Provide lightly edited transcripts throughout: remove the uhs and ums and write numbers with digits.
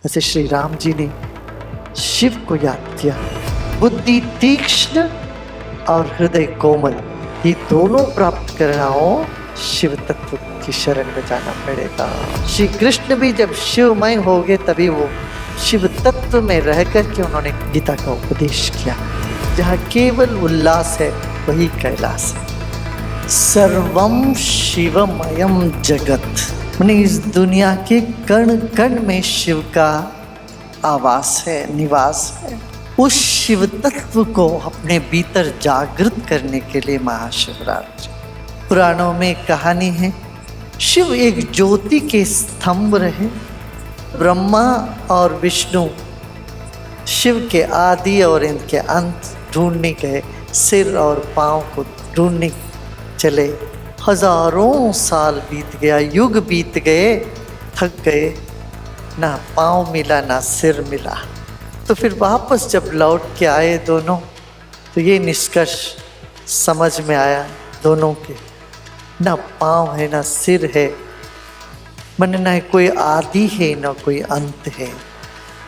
ऐसे श्री राम जी ने शिव को याद किया। बुद्धि तीक्ष्ण और हृदय कोमल, ये दोनों प्राप्त करना हो शिव तत्व की शरण में जाना पड़ेगा। श्री कृष्ण भी जब शिवमय हो गए तभी वो शिव तत्व में रह करके उन्होंने गीता का उपदेश किया। जहाँ केवल उल्लास है वही कैलाश है। सर्वम शिवमयम जगत, माने इस दुनिया के कण कण में शिव का आवास है, निवास है। उस शिव तत्व को अपने भीतर जागृत करने के लिए महाशिवरात्रि। पुराणों में कहानी है, शिव एक ज्योति के स्तंभ रहे। ब्रह्मा और विष्णु शिव के आदि और इनके अंत ढूंढने गए, सिर और पांव को ढूंढने चले। हजारों साल बीत गया, युग बीत गए, थक गए, ना पांव मिला ना सिर मिला। तो फिर वापस जब लौट के आए दोनों, तो ये निष्कर्ष समझ में आया दोनों के, ना पांव है ना सिर है, मन ना कोई आदि है ना कोई अंत है।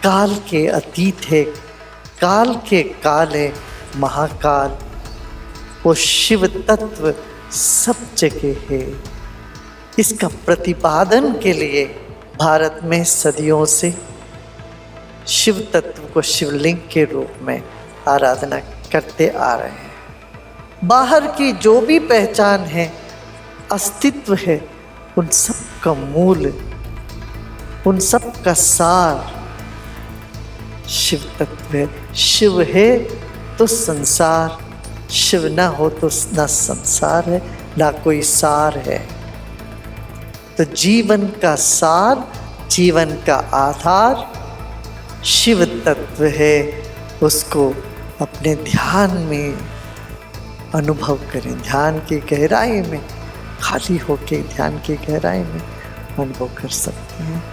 काल के अतीत है, काल के काल है, महाकाल। वो शिव तत्व सब जगह है। इसका प्रतिपादन के लिए भारत में सदियों से शिव तत्व को शिवलिंग के रूप में आराधना करते आ रहे हैं। बाहर की जो भी पहचान है, अस्तित्व है, उन सब का मूल, उन सब का सार शिव तत्व है। शिव है तो संसार, शिव ना हो तो ना संसार है ना कोई सार है। तो जीवन का सार, जीवन का आधार शिव तत्व है। उसको अपने ध्यान में अनुभव करें, ध्यान की गहराई में, खाली होके ध्यान की गहराई में अनुभव कर सकते हैं।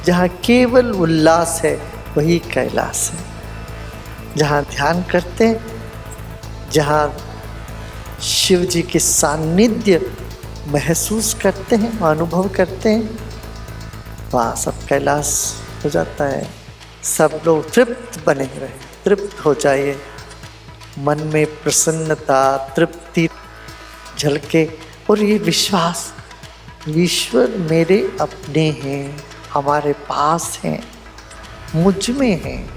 जहाँ केवल उल्लास है वही कैलाश है। जहाँ ध्यान करते हैं, जहाँ शिव जी के सानिध्य महसूस करते हैं, अनुभव करते हैं, वहाँ सब कैलाश हो जाता है। सब लोग तृप्त बने रहे, तृप्त हो जाइए। मन में प्रसन्नता, तृप्ति झलके और ये विश्वास, ईश्वर मेरे अपने हैं, हमारे पास हैं, मुझ में हैं।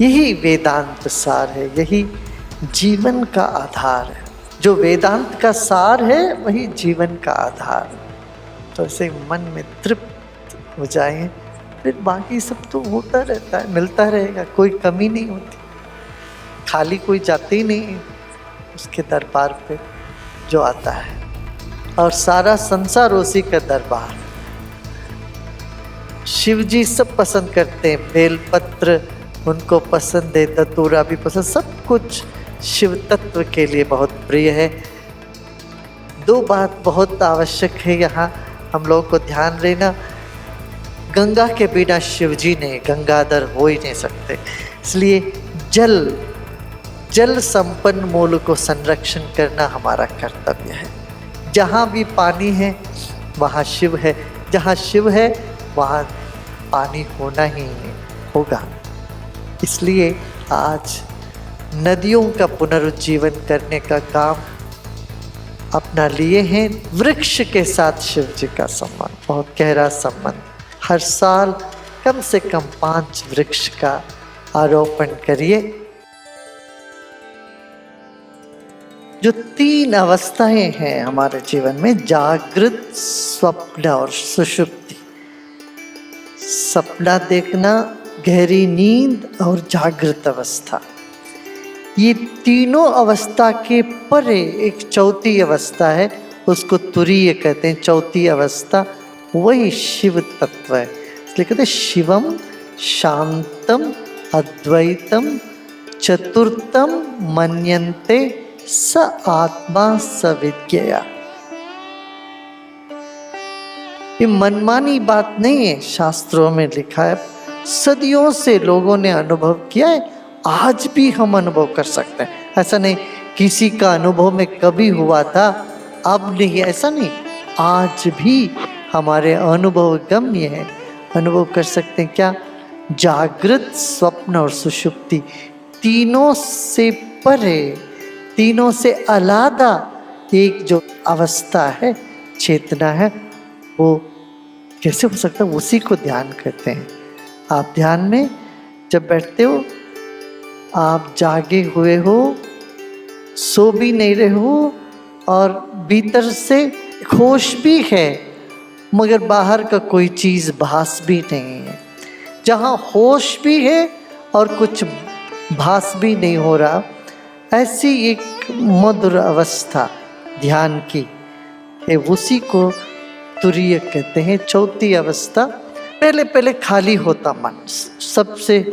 यही वेदांत सार है, यही जीवन का आधार है। जो वेदांत का सार है वही जीवन का आधार है। तो ऐसे मन में तृप्त हो जाए, फिर बाकी सब तो होता रहता है, मिलता रहेगा, कोई कमी नहीं होती। खाली कोई जाते ही नहीं उसके दरबार पे जो आता है, और सारा संसार उसी का दरबार। शिव जी सब पसंद करते हैं, बेलपत्र उनको पसंद है, धतूरा भी पसंद, सब कुछ शिव तत्व के लिए बहुत प्रिय है। दो बात बहुत आवश्यक है यहाँ हम लोगों को ध्यान देना। गंगा के बिना शिव जी ने गंगाधर हो ही नहीं सकते, इसलिए जल संपन्न मूल को संरक्षण करना हमारा कर्तव्य है। जहाँ भी पानी है वहाँ शिव है, जहाँ शिव है वहाँ पानी होना ही होगा। इसलिए आज नदियों का पुनरुज्जीवन करने का काम अपना लिए हैं। वृक्ष के साथ शिव जी का संबंध बहुत गहरा संबंध। हर साल कम से कम 5 वृक्ष का आरोपण करिए। जो 3 अवस्थाएं हैं हमारे जीवन में, जागृत, स्वप्न और सुषुप्ति। सपना देखना, गहरी नींद और जागृत अवस्था, ये तीनों अवस्था के परे एक चौथी अवस्था है, उसको तुरीय कहते हैं। चौथी अवस्था वही शिव तत्व है। इसलिए कहते हैं शिवम शांतम अद्वैतम चतुर्थम मन्यन्ते स आत्मा सविज्ञया। ये मनमानी बात नहीं है, शास्त्रों में लिखा है। सदियों से लोगों ने अनुभव किया है, आज भी हम अनुभव कर सकते हैं। ऐसा नहीं किसी का अनुभव में कभी हुआ था अब नहीं, ऐसा नहीं, आज भी हमारे अनुभव गम्य है। अनुभव कर सकते हैं। क्या? जागृत, स्वप्न और सुषुप्ति, तीनों से परे, तीनों से अलग एक जो अवस्था है, चेतना है, वो कैसे हो सकता है? उसी को ध्यान कहते हैं। आप ध्यान में जब बैठते हो, आप जागे हुए हो, सो भी नहीं रहे हो, और भीतर से होश भी है मगर बाहर का कोई चीज़ भास भी नहीं है। जहाँ होश भी है और कुछ भास भी नहीं हो रहा, ऐसी एक मधुर अवस्था ध्यान की है, उसी को तुरीय कहते हैं। चौथी अवस्था, पहले पहले खाली होता मन। सबसे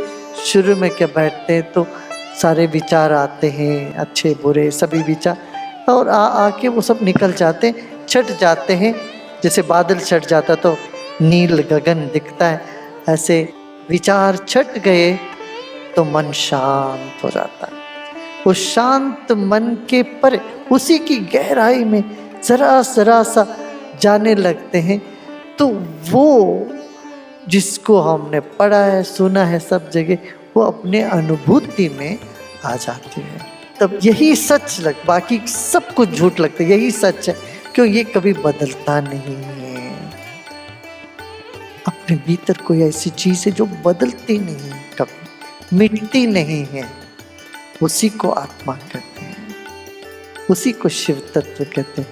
शुरू में क्या बैठते हैं तो सारे विचार आते हैं, अच्छे बुरे सभी विचार, और आके वो सब निकल जाते हैं, छट जाते हैं। जैसे बादल छट जाता तो नील गगन दिखता है, ऐसे विचार छट गए तो मन शांत हो जाता है। उस शांत मन के पर, उसी की गहराई में जरा जरा सा जाने लगते हैं, तो वो जिसको हमने पढ़ा है, सुना है सब जगह, वो अपने अनुभूति में आ जाती है। तब यही सच बाकी सब कुछ झूठ लगता है, यही सच है, क्यों? ये कभी बदलता नहीं है। अपने भीतर कोई ऐसी चीज है जो बदलती नहीं, कभी मिटती नहीं है, उसी को आत्मा कहते हैं, उसी को शिव तत्व कहते हैं।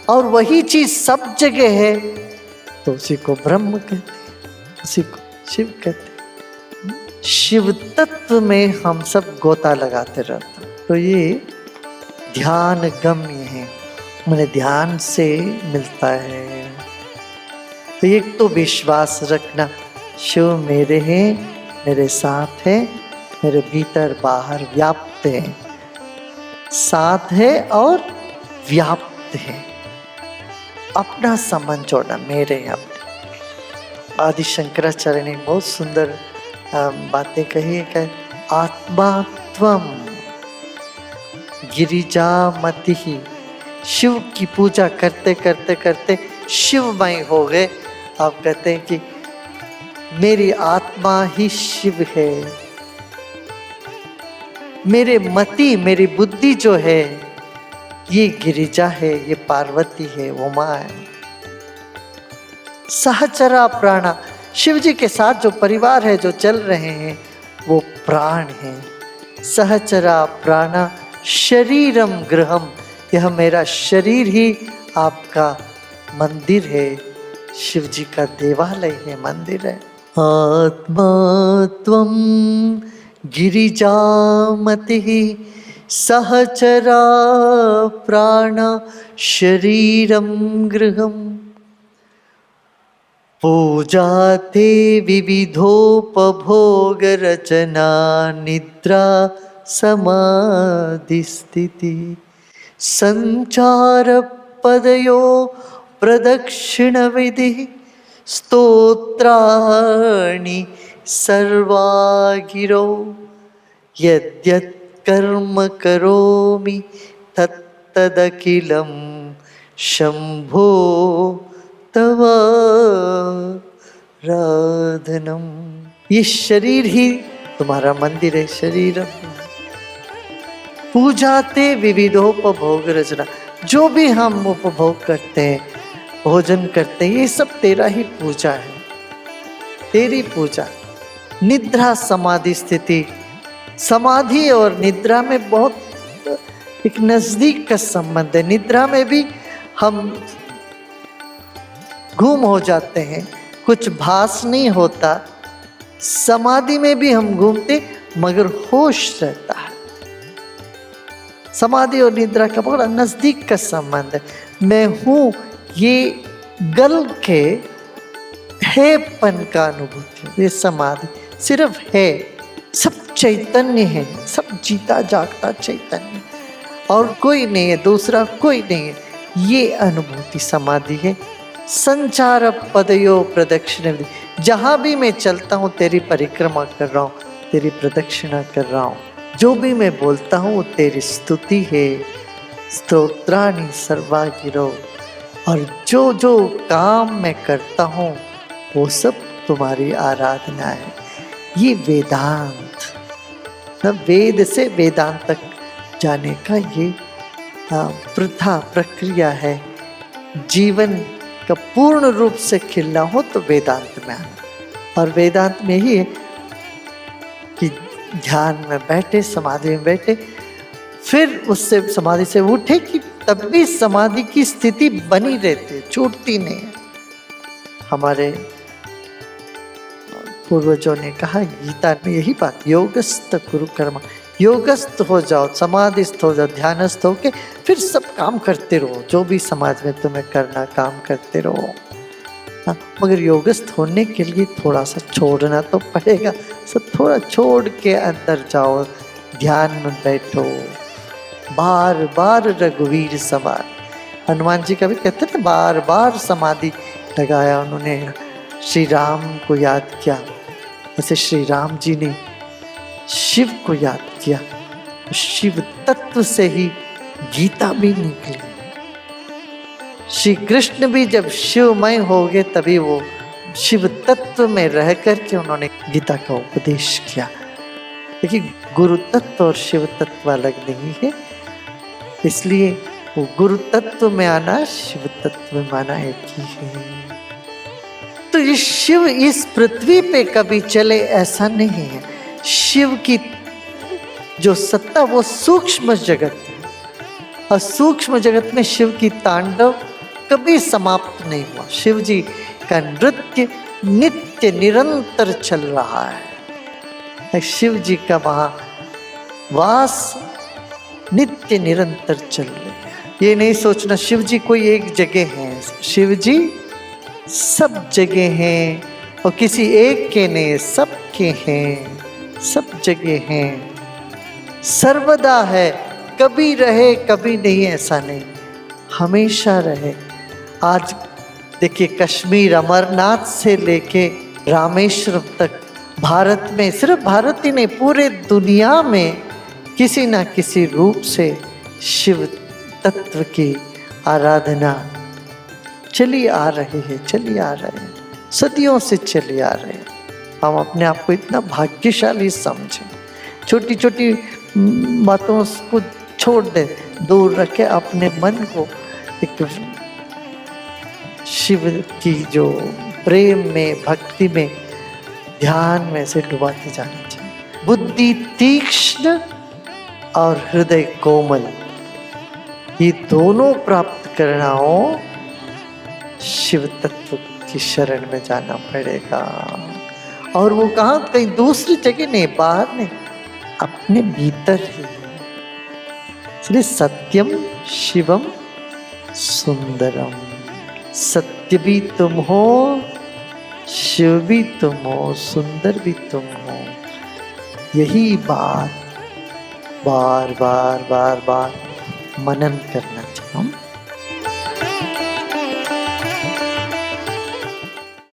और वही चीज सब जगह है तो उसी को ब्रह्म कहते हैं, उसी को शिव कहते हैं। शिव तत्व में हम सब गोता लगाते रहते हैं। तो ये ध्यान गम्य है, मैंने ध्यान से मिलता है। तो एक तो विश्वास रखना, शिव मेरे हैं, मेरे साथ है, मेरे भीतर बाहर व्याप्त है, साथ है और व्याप्त है। अपना संबंध जोड़ना, मेरे अपने। आदि शंकराचार्य ने बहुत सुंदर बातें कही है कि आत्मा त्वम गिरिजामति ही। शिव की पूजा करते करते करते शिवमय हो गए। आप कहते हैं कि मेरी आत्मा ही शिव है, मेरे मति, मेरी बुद्धि जो है ये गिरिजा है, ये पार्वती है, उमा है। सहचरा प्राणा, शिव जी के साथ जो परिवार है, जो चल रहे हैं, वो प्राण है। सहचरा प्राणा शरीरम गृहम, यह मेरा शरीर ही आपका मंदिर है, शिव जी का देवालय है, मंदिर है। आत्मा त्वं गिरिजामति सहचरा प्राण शरीरम गृहम। पूजा ते विविधोपभोग रचना निद्रा समाधि स्थिति संचार पदयो प्रदक्षिण विधि स्तोत्राणि सर्वा गिरो यद्यत् कर्म करोमि तत्तदखिलं शंभो तव राधनम। ये शरीर ही तुम्हारा मंदिर है, शरीर। पूजाते विविधोपभोग रचना, जो भी हम उपभोग करते हैं, भोजन करते हैं, ये सब तेरा ही पूजा है, तेरी पूजा। निद्रा समाधि स्थिति, समाधि और निद्रा में बहुत एक नजदीक का संबंध है। निद्रा में भी हम गुम हो जाते हैं, कुछ भास नहीं होता। समाधि में भी हम घूमते मगर होश रहता है। समाधि और निद्रा का बड़ा नजदीक का संबंध है। मैं हूँ ये गल के हैपन का अनुभूति, ये समाधि सिर्फ है, सब चैतन्य है, सब जीता जागता चैतन्य, और कोई नहीं है, दूसरा कोई नहीं है, ये अनुभूति समाधि है। संचार पदयो प्रदक्षिण, जहाँ भी मैं चलता हूँ तेरी परिक्रमा कर रहा हूँ, तेरी प्रदक्षिणा कर रहा हूँ, जो भी मैं बोलता हूँ वो तेरी स्तुति है। स्तोत्राणि सर्वा गिरो, और जो जो काम मैं करता हूँ वो सब तुम्हारी आराधना है। ये वेदांत, वेद से वेदांत तक जाने का ये प्रथा प्रक्रिया है। जीवन का पूर्ण रूप से खिलना हो तो वेदांत में आना, और वेदांत में ही है कि ध्यान में बैठे, समाधि में बैठे, फिर उससे समाधि से उठे कि तब भी समाधि की स्थिति बनी रहती, छूटती नहीं है। हमारे पूर्वजों ने कहा गीता में यही बात, योगस्थ कुरु कर्म, योगस्थ हो जाओ, समाधिस्थ हो जाओ, ध्यानस्थ होके फिर सब काम करते रहो, जो भी समाज में तुम्हें करना काम करते रहो। हाँ, मगर योगस्थ होने के लिए थोड़ा सा छोड़ना तो पड़ेगा। सब थोड़ा छोड़ के अंदर जाओ, ध्यान में बैठो, बार बार रघुवीर सवार। हनुमान जी का भी कहते थे, बार बार समाधि लगाया उन्होंने, श्री राम को याद किया। ऐसे श्री राम जी ने शिव को याद किया, शिव तत्व से ही गीता भी निकली। श्री कृष्ण भी जब शिवमय हो गए तभी वो शिव तत्व में रह करके उन्होंने गीता का उपदेश किया। देखिए, गुरु तत्व और शिव तत्व अलग नहीं है, इसलिए वो गुरु तत्व में आना, शिव तत्व में आना एक ही है। तो ये शिव इस पृथ्वी पे कभी चले ऐसा नहीं है। शिव की जो सत्ता वो सूक्ष्म जगत है, और सूक्ष्म जगत में शिव की तांडव कभी समाप्त नहीं हुआ। शिव जी का नृत्य नित्य निरंतर चल रहा है। शिव जी का वहाँ वास नित्य निरंतर चल रहा है। ये नहीं सोचना शिव जी कोई एक जगह है, शिव जी सब जगह हैं, और किसी एक के नहीं, सबके हैं, सब जगह हैं, सर्वदा है, कभी रहे कभी नहीं, ऐसा नहीं, हमेशा रहे। आज देखिए, कश्मीर अमरनाथ से लेके रामेश्वरम तक भारत में, सिर्फ भारत ही नहीं पूरे दुनिया में किसी ना किसी रूप से शिव तत्व की आराधना चली आ रही है, चली आ रही है, सदियों से चली आ रही है। हम अपने आप को इतना भाग्यशाली समझें, छोटी छोटी बातों को छोड़ दे, दूर रखे, अपने मन को एक शिव की जो प्रेम में, भक्ति में, ध्यान में से डुबाते जाना चाहिए। बुद्धि तीक्ष्ण और हृदय कोमल, ये दोनों प्राप्त करना हो, शिव तत्व की शरण में जाना पड़ेगा। और वो कहाँ, कहीं दूसरी जगह नहीं, बाहर नहीं, अपने भीतर ही। इसलिए सत्यम शिवम सुंदरम, सत्य भी तुम हो, शिव भी तुम हो, सुंदर भी तुम हो। यही बात बार बार बार बार मनन करना चाहिए।